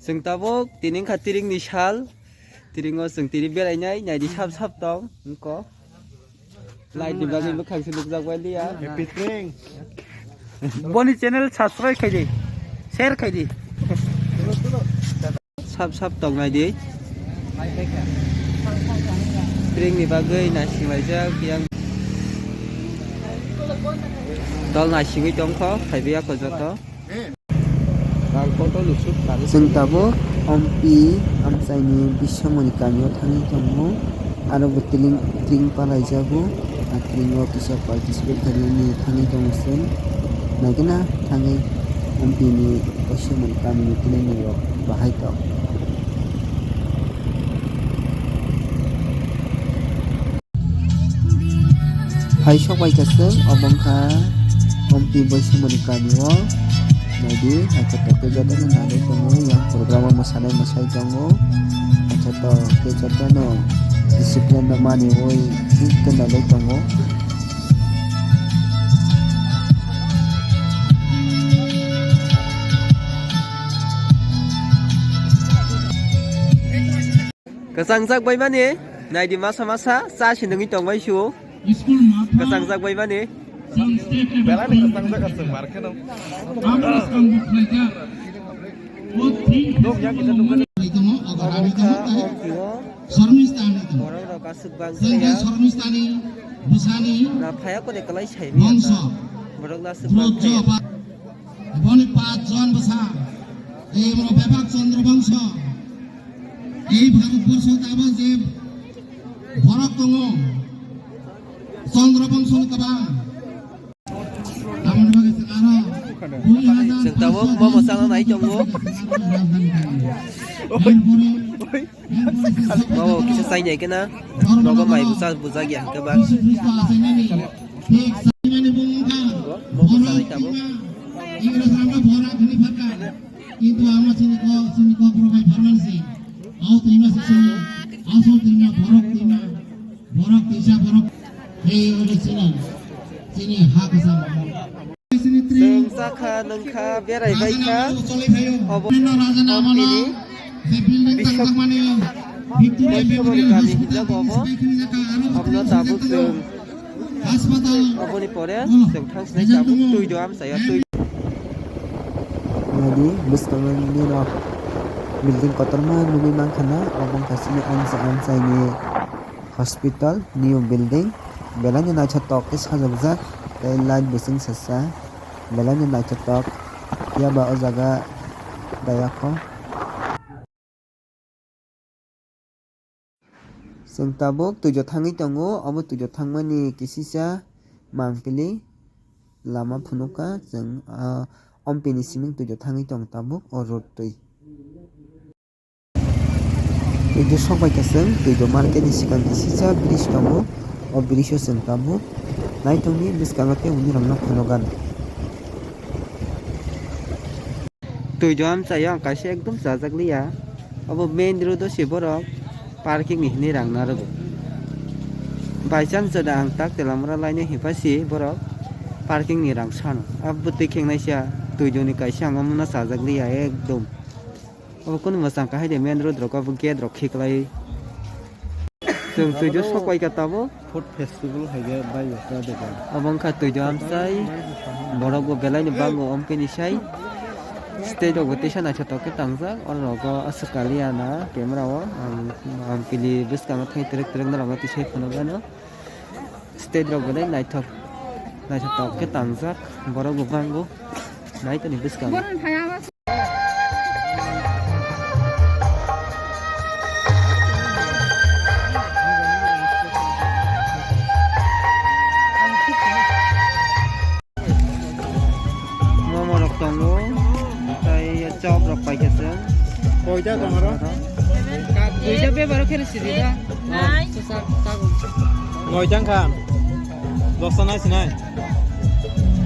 जों tabok tining khatiring ni sal tiringo जों tiri belainai nai di sap sap tong engko lai di bagi bukhang sinuk jagwai liya Happy Spring. boni channel subscribe khaidi share khaidi sap sap tong nai di tiring ni bagai na singaijak yang dol na singi tongkho khaibiya ko joto जों दाबो अम्पि आमसाइनि बिश्वमनि गामियाव थाङै दङ आरो बोथिलिं ट्रिं पालायजाबो ट्रिंआव किसा participate खालामनानै थाङै दङ जों नागिना थाङै अम्पिनि बिश्वमनि गामिनि ट्रिंआव बाहाय दं हाय सबायगासों अबंखा अम्पि बिश्वमनि गामियाव Jadi, acara kegiatan yang ada temu yang program masalah masai temu, acara kegiatan no disiplin damani woi itu ada temu. Kesangjak bai mani, nai di masa-masa sa sindengi tongbai su. Kesangjak bai mani. Bela ni kesang dah kasih market dong. Dong ya kita tunggu. Sarmistani itu. Sarmistani, Busani. Bangsa. Brojo apa? Bani Pat John besar. Bebak Chandra bangsa. Bharatbharsho tabah je Bharat tongo. Chandra bangsa ni tabah. Sing tawo mo masang nai tonggo. Oh, kisah sai nyai kena. Logo mai busa gya ke ba. Mo masang nai tawo. Itu amat sini ko provide permanency. Au terima sini. Au terima borok tisha borok. Hei udah sini hak sama. Sing sakha nengkha berai baikha obini bishomoni kami hijab obo obno tabuk sing oboni pore sing thangsnai tabuk tui do am saya tui jadi buskangan ni ro building kotorma numi mangkhana obong kasini ansa ini hospital new building belanya na chatok ke sajabjak tei light busing sasa belanya na chatok ya ba o jaga dayako sing tabuk tujo thangi tongo obo tujo thangmani kisisa mangpili lama phunuka jeng ompini siming tujo thangi tong tabuk o road tui tujo sobai kaseng tujo market ni sikang kisisa bridge tongo o bridge sing tabuk naitongni biskangate unirangna phunogan tujo am saya kaise ekdom jajakliya abo main road o siborok parking ni hini rang narogo by chance jada ang tak telamra laine hipasi borok parking ni rang sano abuti khengnaisa tujo ni kaise angamuna jajakliya ekdom abo kun masang ka haide main road rok abo gate rok khiklai जों तुजो सकाय काटाबो Food festival haige bai yata deka. abang kha tujo amsai borok belai ni bango ompini sai stage of rotation acha to ke tangjak orogo asukaliana camera o ampili biskang thai trek na rama ti sai phono gano stage rok belai naithok to ke tangjak borok bango nai to ni biskang job rok pai kaseng Koida tomaro. Koida be baro khere sidida nai Ngoijang khan. Dosanai sinai.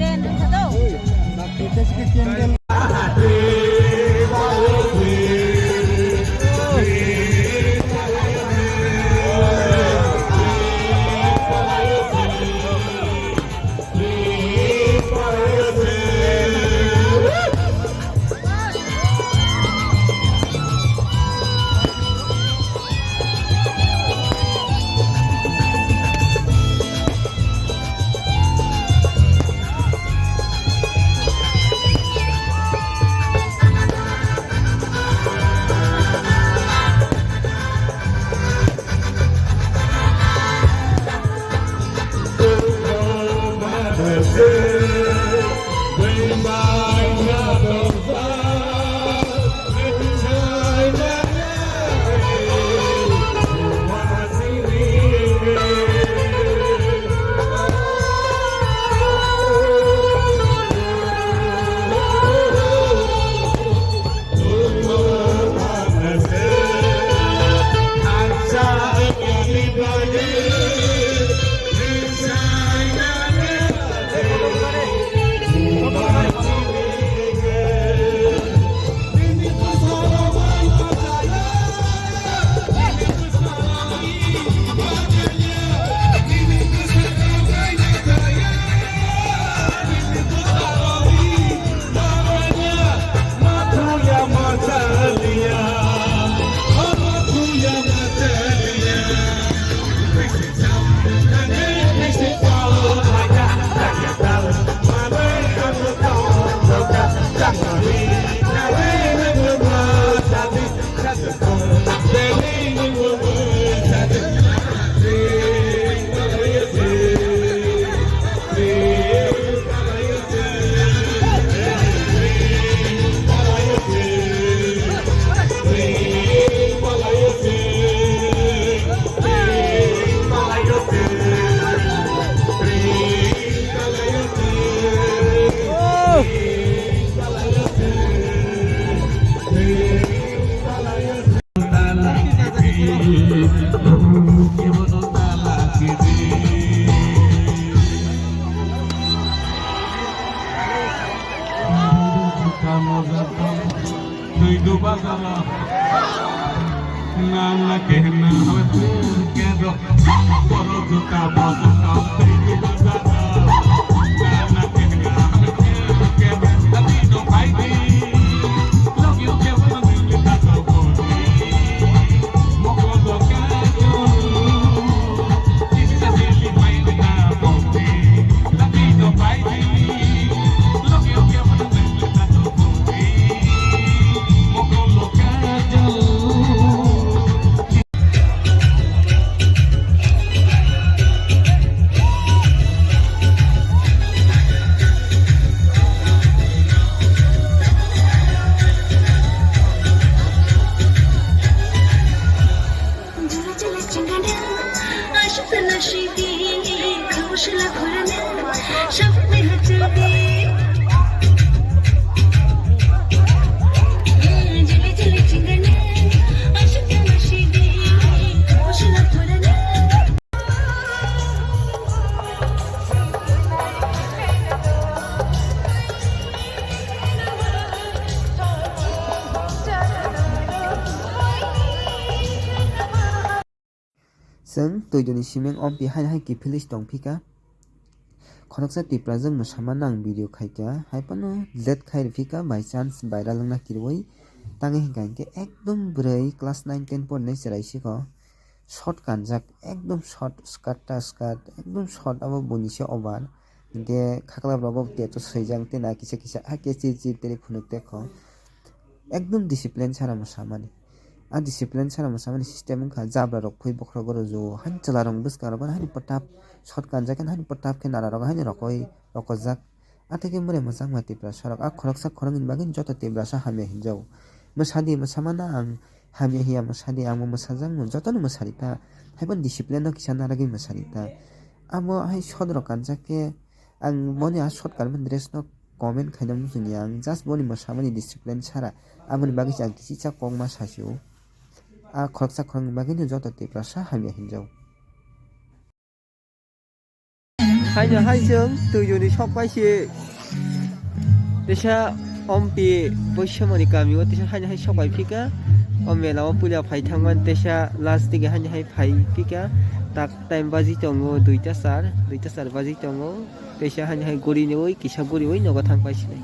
Den thado. Kita sikit जों तुइजोनि सिमें अम्पि हाय किफिलिस दंफिका खनकसा टिप्रा जों मोसामान आं video खाइका हायपानो late खाइ फिका by chance बायरा लंना किरवई तांगे हिंगाइके एकदम ब्रै class 9 10 पढ़नाय सेराइसिको shirt कानजाक एकदम shirt skirt एकदम शर्ट अब बनिसे ओभार दे खाकला ब्रब तेतो सैजां ते ना किसे किसे हाके चिर तेरे फुनुक देखो एकदम डिसिप्लिन सारा मोसामानि आ डिसिप्लिन सारा मोसामानि सिस्टेम खा जाब्रा रक फै बखरा गरो जो हान चला रंग बस कार बन हानि पटाप शर्ट कानजाक हानि पटाप के नारा रक हानि रकoi रकजाक आते के मरे मोजां मातिप्रा सरक आ खरकसा खरंगिन बागिन जतो तेब्रासा हामे हिनजाव मोसादि मोसामाना आं हामे हिया मोसादि आं मोसाजां जतोनो मोसारिता हायबन डिसिप्लिन न किसा नारागि मोसारिता आमो हाय शर्ट रक कानजाक के आं मने आ शर्ट कारमन ड्रेस न कमेन्ट खाइनाम जुनि आं जास्ट बनि मोसामानि डिसिप्लिन सारा आमनि बागि आं किसिसा कongमा सासिउ आ खरकसा खरंगिन बागिन जतो तेब्रासा हामे हिनजाव हायनो हायजों तुइजोनि सकबायसि देसा अम्पि बैसोमनि गामियाव देसा हायनो हाय सकबाय फिका अमेलाव पुलिया फाइथांमोन देसा लास्ट दिगे हायनो हाय फाइ फिका tak time baji tongo duita sar baji tongo teisa hani hai gori ne oi kisa gori oi nogo thang paisine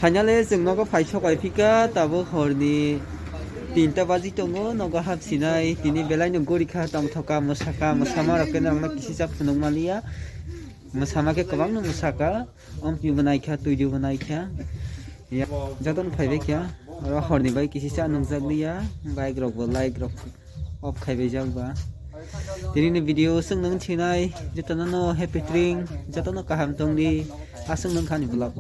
hanale jeng nogo phai sokai phika tabo horni 3ta baji tongo nogo hapsinai tini belai no gori kha tong thoka mosama roken angna kisi sa phunung mania mosama ke kabang no mosaka ompi banai kha tuidu banai kha ya jadon phaibe kha ro horni bai kisi sa nungjak liya bike rok bo like rok off khaibe jangba Tini video sung nang chinai jatana no happy drink jatana kaham tongni asung nang khani bulak